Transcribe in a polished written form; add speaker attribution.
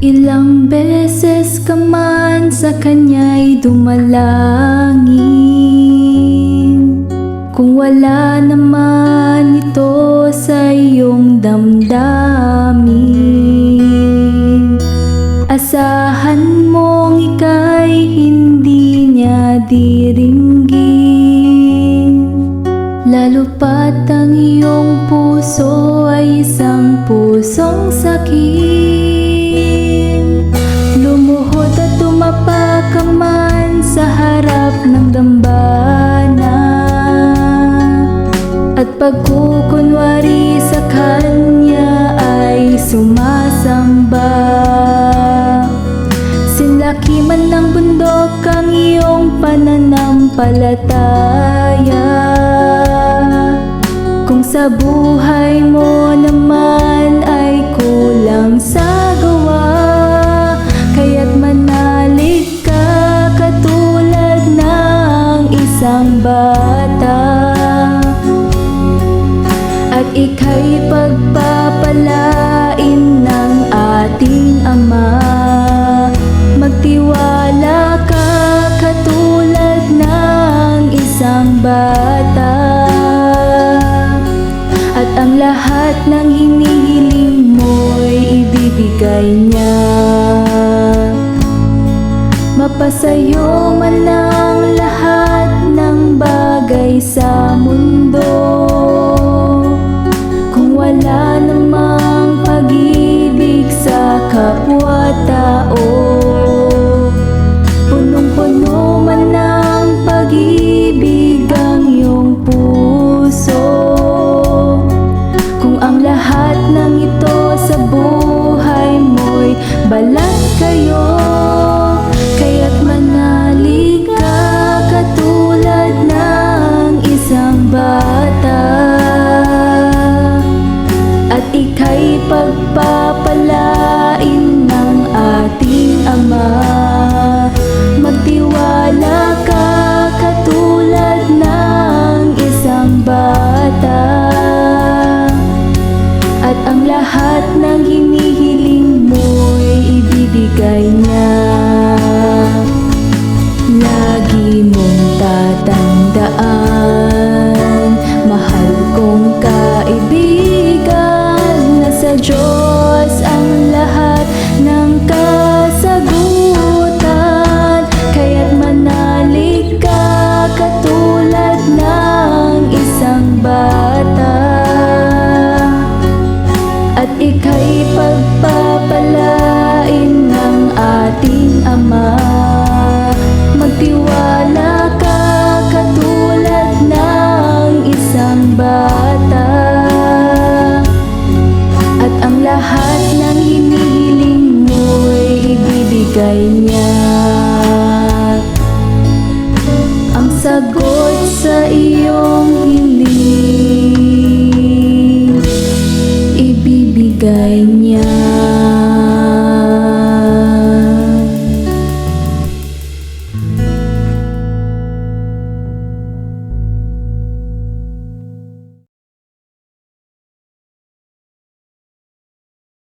Speaker 1: Ilang beses ka man sa kanya'y dumalangin, kung wala naman ito sa iyong damdamin, asahan mong ika'y hindi niya diringgin. Lalo pat ang iyong puso ay isang pusong sakit. Lumuhod at tumapa ka man sa harap ng dambana, at pagkukunwari sa kanya ay sumasamba. Sinlaki man ng bundok ang iyong pananampalataya, kung sa buhay mo naman ay kulang sa gawa, kaya't manalig ka katulad ng isang bata, at ika'y pagpapalain ng ating Ama. Magtiwala ka katulad ng isang bata, at ang lahat ng hinihiling mo'y ibibigay niya. Mapasayo man ang lahat ng bagay sa mundo, kung wala namang pag-ibig sa kapwa-tao. Punong-puno man ng pag-ibig ang iyong puso, kung ang lahat ng ito sa buhay mo'y balat kayo, kaya't manalig ka katulad ng isang bata, at ika'y pagpapalain ng ating Ama. Magtiwala ka katulad ng isang bata, at ang lahat ng hinihiling mo'y ibibigay niya. Lagi mong tatandaan, mahal kong kaibigan, na sa Diyos ang lahat ng kasagutan, kaya't manalig ka katulad ng isang bata, at ika'y pagpapalain ng ating Ama. Magtiwala ka katulad ng isang bata, at ang lahat ng hinihiling mo'y ibibigay niya. Ang sagot sa iyong hiling ibibigay niya.